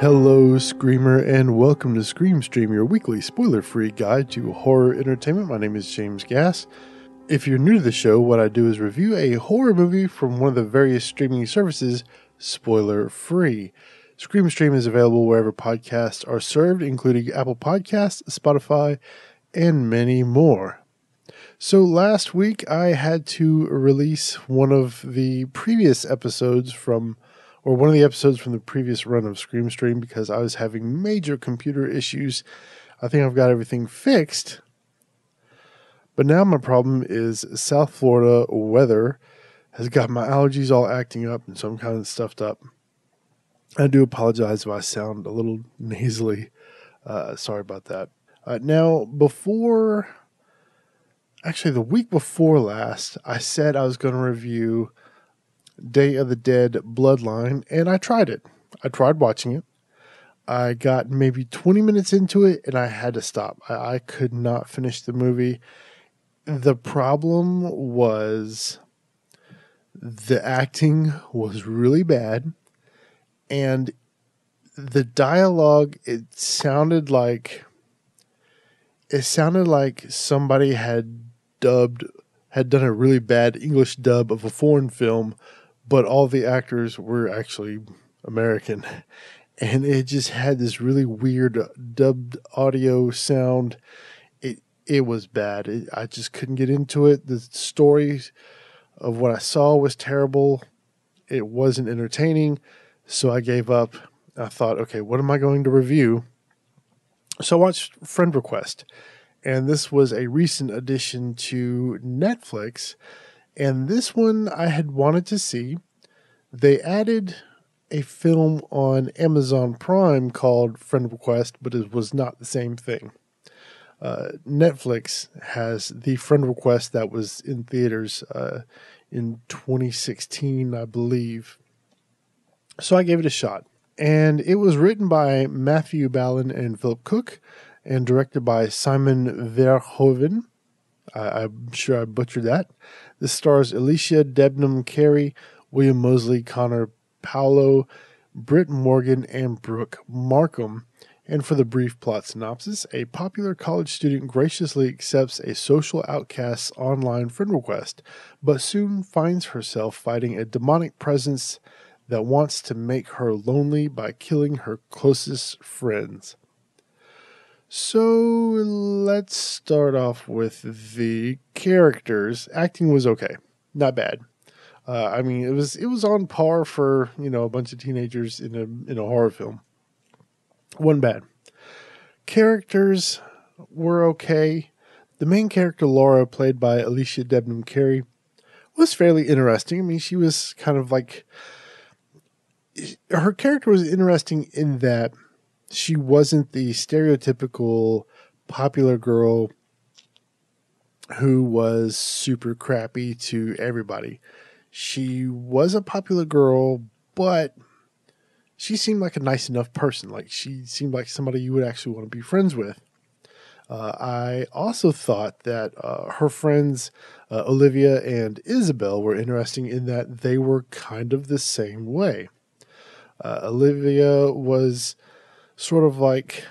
Hello, Screamer, and welcome to Scream Stream, your weekly spoiler-free guide to horror entertainment. My name is James Gass. If you're new to the show, what I do is review a horror movie from one of the various streaming services, spoiler-free. Scream Stream is available wherever podcasts are served, including Apple Podcasts, Spotify, and many more. So last week, I had to release one of the episodes from the previous run of Scream Stream because I was having major computer issues. I think I've got everything fixed. But now my problem is South Florida weather has got my allergies all acting up, and so I'm kind of stuffed up. I do apologize if I sound a little nasally. Sorry about that. The week before last, I said I was going to review Day of the Dead Bloodline, and I tried it. I tried watching it. I got maybe 20 minutes into it, and I had to stop. I could not finish the movie. The problem was the acting was really bad, and the dialogue, it sounded like somebody had done a really bad English dub of a foreign film, but all the actors were actually American. And it just had this really weird dubbed audio sound. It was bad. I just couldn't get into it. The story of what I saw was terrible. It wasn't entertaining. So I gave up. I thought, okay, what am I going to review? So I watched Friend Request. And this was a recent addition to Netflix. And this one I had wanted to see. They added a film on Amazon Prime called Friend Request, but it was not the same thing. Netflix has the Friend Request that was in theaters in 2016, I believe. So I gave it a shot. And it was written by Matthew Ballen and Philip Cook and directed by Simon Verhoeven. I'm sure I butchered that. This stars Alycia Debnam-Carey, William Moseley, Connor Paolo, Brit Morgan, and Brooke Markham. And for the brief plot synopsis, a popular college student graciously accepts a social outcast's online friend request, but soon finds herself fighting a demonic presence that wants to make her lonely by killing her closest friends. So let's start off with the characters. Acting was okay, not bad. It was on par for a bunch of teenagers in a horror film. Wasn't bad. Characters were okay. The main character, Laura, played by Alycia Debnam-Carey, was fairly interesting. She was kind of like, her character was interesting in that she wasn't the stereotypical popular girl who was super crappy to everybody. She was a popular girl, but she seemed like a nice enough person. Like, she seemed like somebody you would actually want to be friends with. I also thought that her friends, Olivia and Isabel, were interesting in that they were kind of the same way. Olivia was sort of like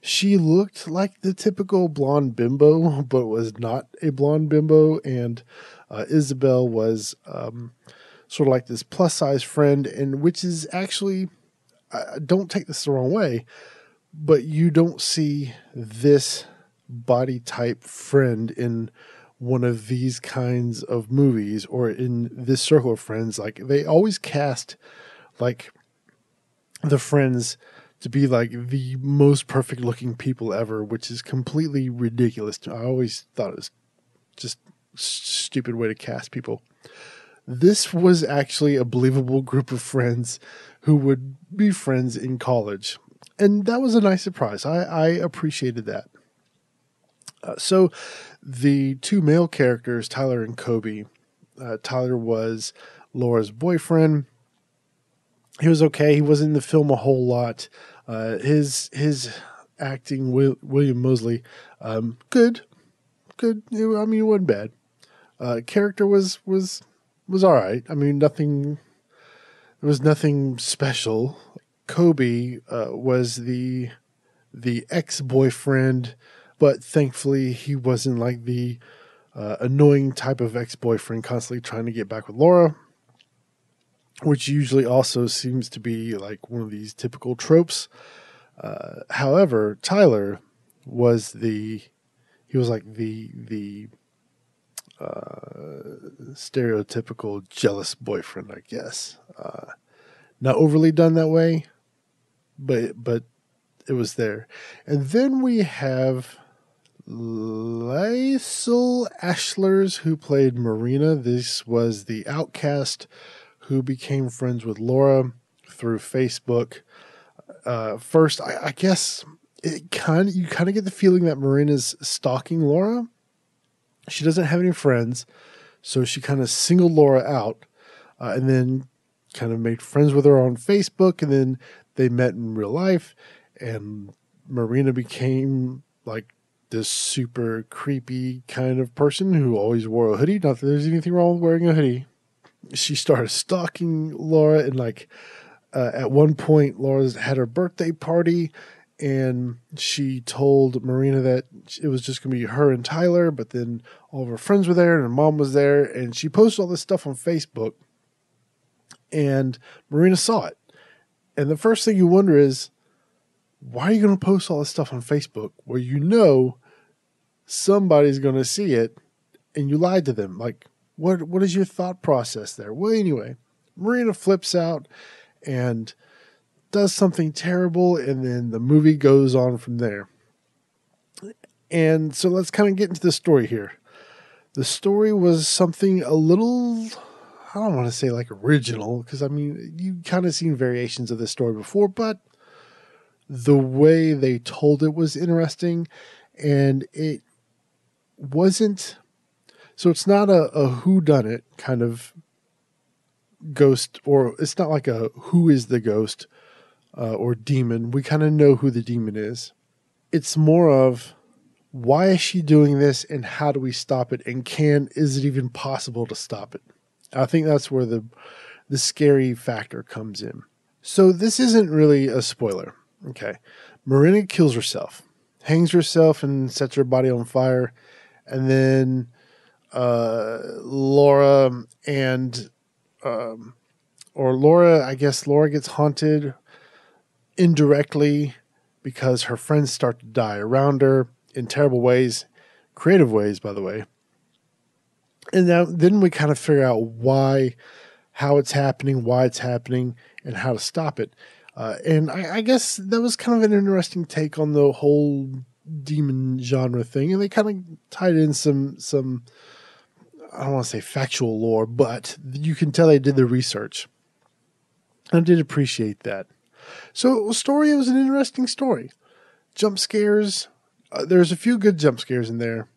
she looked like the typical blonde bimbo, but was not a blonde bimbo. And Isabel was sort of like this plus size friend, and which is actually, don't take this the wrong way, but you don't see this body type friend in one of these kinds of movies or in this circle of friends. Like, they always cast like the friends to be like the most perfect looking people ever, which is completely ridiculous. I always thought it was just a stupid way to cast people. This was actually a believable group of friends who would be friends in college. And that was a nice surprise. I appreciated that. So the two male characters, Tyler and Kobe, Tyler was Laura's boyfriend. He was okay. He wasn't in the film a whole lot. His acting, William Moseley, good. It wasn't bad. Character was all right. Nothing It was nothing special. Kobe was the ex-boyfriend, but thankfully he wasn't like the annoying type of ex-boyfriend constantly trying to get back with Laura, which usually also seems to be like one of these typical tropes. However, Tyler was he was like the stereotypical jealous boyfriend, I guess. Not overly done that way, but it was there. And then we have Lysel Ashlers, who played Marina. This was the outcast who became friends with Laura through Facebook. First, I guess you kind of get the feeling that Marina's stalking Laura. She doesn't have any friends, so she kind of singled Laura out, and then kind of made friends with her on Facebook, and then they met in real life, and Marina became like this super creepy kind of person who always wore a hoodie. Not that there's anything wrong with wearing a hoodie. She started stalking Laura, and like at one point, Laura had her birthday party, and she told Marina that it was just going to be her and Tyler, but then all of her friends were there, and her mom was there, and she posted all this stuff on Facebook, and Marina saw it. And the first thing you wonder is, why are you going to post all this stuff on Facebook where you know somebody's going to see it and you lied to them? Like, what is your thought process there? Well, anyway, Marina flips out and does something terrible, and then the movie goes on from there. And so let's kind of get into the story here. The story was something a little, I don't want to say like original, because I mean, you've kind of seen variations of this story before, but the way they told it was interesting, and it wasn't, so it's not a whodunit kind of ghost, or it's not like a who is the ghost or demon. We kind of know who the demon is. It's more of, why is she doing this, and how do we stop it, and is it even possible to stop it? I think that's where the scary factor comes in. So this isn't really a spoiler. Okay. Marina kills herself, hangs herself, and sets her body on fire. And then Laura gets haunted indirectly because her friends start to die around her in terrible ways, creative ways, by the way. And then we kind of figure out how it's happening, why it's happening, and how to stop it. And I guess that was kind of an interesting take on the whole demon genre thing. And they kind of tied in some I don't want to say factual lore, but you can tell they did the research. I did appreciate that. So it was an interesting story. Jump scares. There's a few good jump scares in there.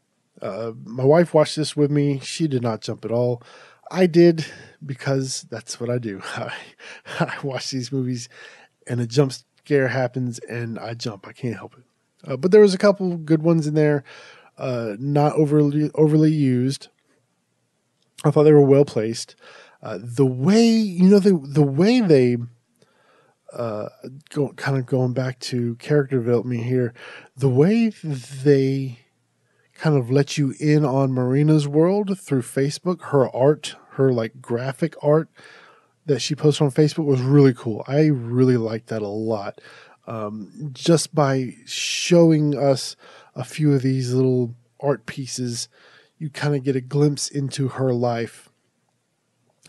My wife watched this with me. She did not jump at all. I did, because that's what I do. I watch these movies and a jump scare happens and I jump. I can't help it. But there was a couple good ones in there, not overly used. I thought they were well placed. The way they going back to character development here, the way they kind of let you in on Marina's world through Facebook, her art, her like graphic art that she posted on Facebook was really cool. I really liked that a lot. Just by showing us a few of these little art pieces, you kind of get a glimpse into her life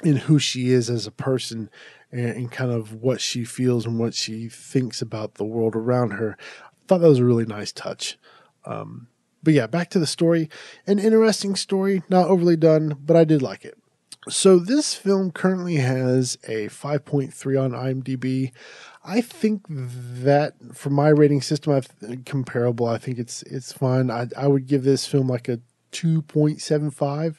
and who she is as a person, and kind of what she feels and what she thinks about the world around her. I thought that was a really nice touch. But yeah, back to the story. An interesting story, not overly done, but I did like it. So this film currently has a 5.3 on IMDb. I think that for my rating system, comparable. I think it's fine. I would give this film like a 2.75.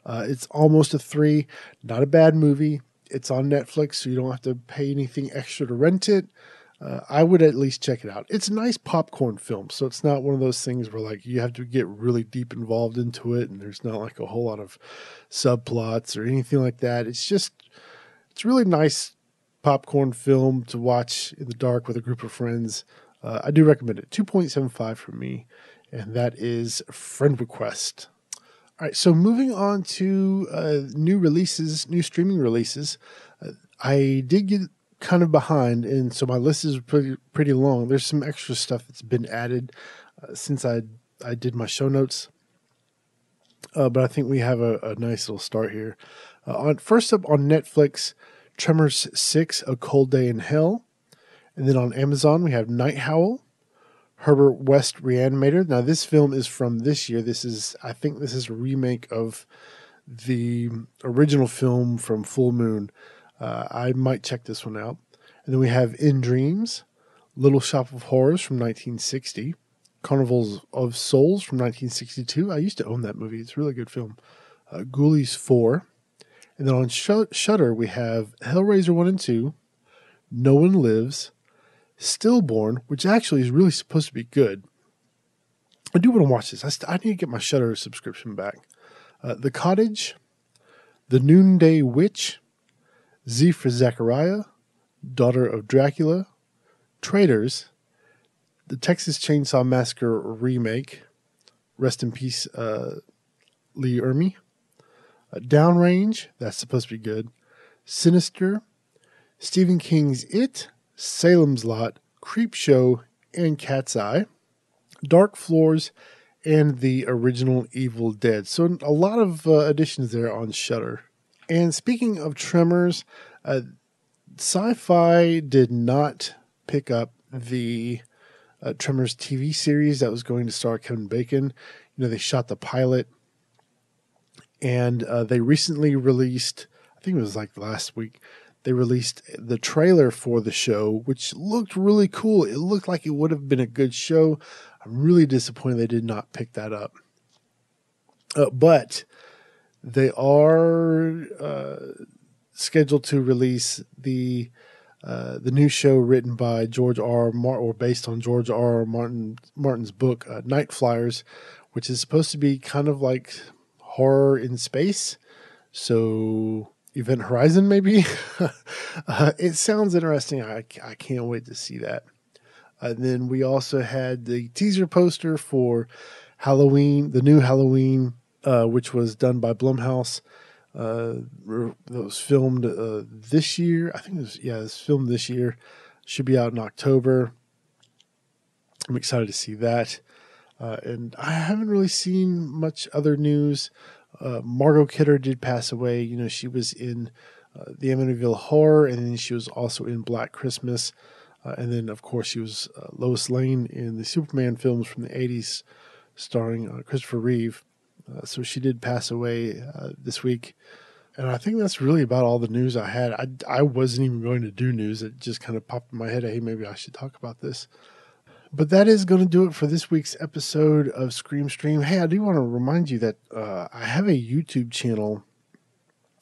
It's almost a 3. Not a bad movie. It's on Netflix, so you don't have to pay anything extra to rent it. I would at least check it out. It's a nice popcorn film, so it's not one of those things where like you have to get really deep involved into it, and there's not like a whole lot of subplots or anything like that. It's really nice popcorn film to watch in the dark with a group of friends, I do recommend it. 2.75 from me, and that is Friend Request. All right, so moving on to new releases, new streaming releases. I did get kind of behind, and so my list is pretty long. There's some extra stuff that's been added since I did my show notes, but I think we have a nice little start here. First up on Netflix, Tremors 6, A Cold Day in Hell. And then on Amazon, we have Night Howl, Herbert West Reanimator. Now, this film is from this year. I think this is a remake of the original film from Full Moon. I might check this one out. And then we have In Dreams, Little Shop of Horrors from 1960, Carnivals of Souls from 1962. I used to own that movie. It's a really good film. Ghoulies 4. And then on Shudder, we have Hellraiser 1 and 2, No One Lives, Stillborn, which actually is really supposed to be good. I do want to watch this. I need to get my Shudder subscription back. The Cottage, The Noonday Witch, Z for Zachariah, Daughter of Dracula, Traitors, The Texas Chainsaw Massacre remake, rest in peace, Lee Ermey. Downrange, that's supposed to be good. Sinister, Stephen King's It, Salem's Lot, Creepshow, and Cat's Eye, Dark Floors, and the original Evil Dead. So a lot of additions there on Shudder. And speaking of Tremors, SciFi did not pick up the Tremors TV series that was going to star Kevin Bacon. They shot the pilot, and they recently released, I think it was like last week, they released the trailer for the show, which looked really cool. It looked like it would have been a good show. I'm really disappointed they did not pick that up. But they are scheduled to release the new show written by George R. R. Martin, or based on George R. R. Martin's book, Night Flyers, which is supposed to be kind of like horror in space. So Event Horizon, maybe. It sounds interesting. I can't wait to see that. Then we also had the teaser poster for Halloween, the new Halloween, which was done by Blumhouse. That was filmed this year. I think it was filmed this year. Should be out in October. I'm excited to see that. And I haven't really seen much other news. Margot Kidder did pass away. She was in the Amityville Horror, and then she was also in Black Christmas. And then, of course, she was Lois Lane in the Superman films from the 80s, starring Christopher Reeve. So she did pass away this week. And I think that's really about all the news I had. I wasn't even going to do news. It just kind of popped in my head, hey, maybe I should talk about this. But that is going to do it for this week's episode of Scream Stream. Hey, I do want to remind you that I have a YouTube channel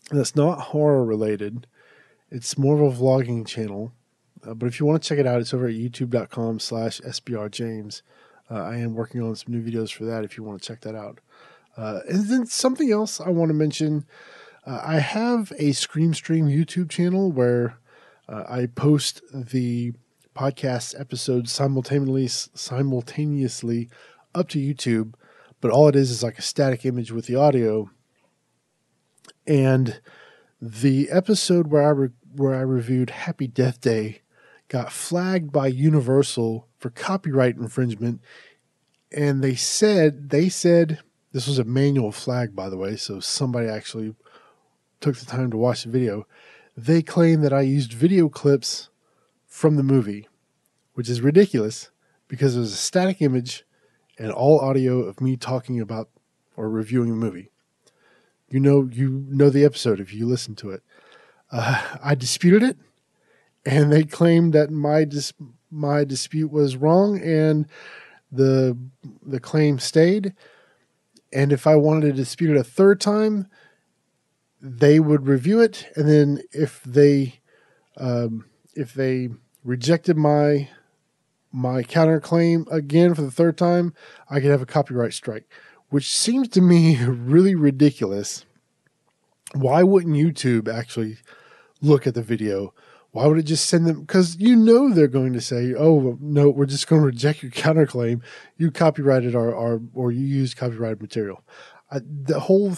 that's not horror related. It's more of a vlogging channel. But if you want to check it out, it's over at youtube.com/SBRJames. I am working on some new videos for that if you want to check that out. And then something else I want to mention. I have a Scream Stream YouTube channel where I post the podcast episodes simultaneously up to YouTube, but all it is like a static image with the audio. And the episode where I reviewed Happy Death Day got flagged by Universal for copyright infringement, and they said this was a manual flag, by the way, so somebody actually took the time to watch the video. They claim that I used video clips from the movie, which is ridiculous because it was a static image and all audio of me talking about or reviewing the movie. You know the episode if you listen to it. I disputed it, and they claimed that my dispute was wrong, and the claim stayed. And if I wanted to dispute it a third time, they would review it, and then if they rejected my counterclaim again for the third time, I could have a copyright strike, which seems to me really ridiculous. Why wouldn't YouTube actually look at the video? Why would it just send them? Because you know they're going to say, oh, no, we're just going to reject your counterclaim. You copyrighted or you used copyrighted material. That whole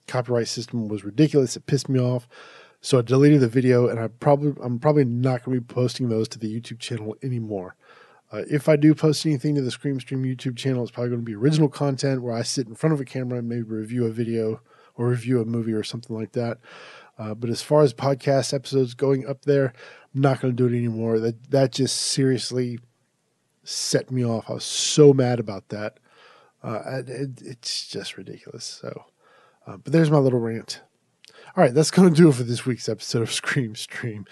copyright system was ridiculous. It pissed me off. So I deleted the video, and I'm probably not going to be posting those to the YouTube channel anymore. If I do post anything to the Scream Stream YouTube channel, it's probably going to be original content where I sit in front of a camera and maybe review a video or review a movie or something like that. But as far as podcast episodes going up there, I'm not going to do it anymore. That just seriously set me off. I was so mad about that. It's just ridiculous. So, but there's my little rant. All right, that's going to do it for this week's episode of Scream Stream.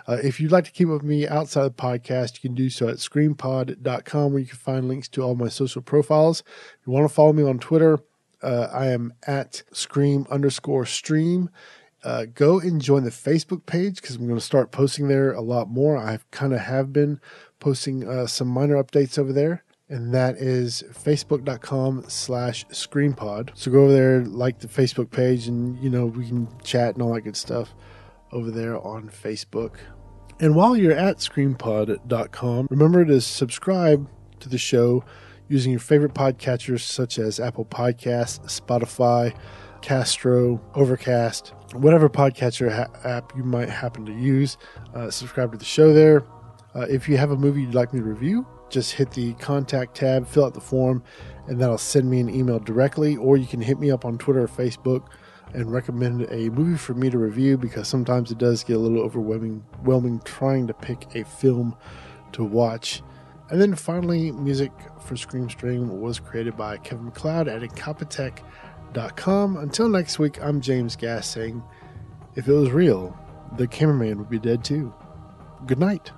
If you'd like to keep up with me outside of the podcast, you can do so at screampod.com, where you can find links to all my social profiles. If you want to follow me on Twitter, I am at scream_stream. Go and join the Facebook page, because I'm going to start posting there a lot more. I have been posting some minor updates over there, and that is facebook.com/screampod. So go over there, like the Facebook page, and we can chat and all that good stuff over there on Facebook. And while you're at screampod.com, remember to subscribe to the show using your favorite podcatchers such as Apple Podcasts, Spotify, Castro, Overcast, whatever podcatcher app you might happen to use. Subscribe to the show there. If you have a movie you'd like me to review, just hit the contact tab, fill out the form, and that'll send me an email directly, or you can hit me up on Twitter or Facebook and recommend a movie for me to review, because sometimes it does get a little overwhelming trying to pick a film to watch. And then finally, music for Scream Stream was created by Kevin MacLeod at Incompetech.com. Until next week, I'm James Gass saying, if it was real, the cameraman would be dead too. Good night.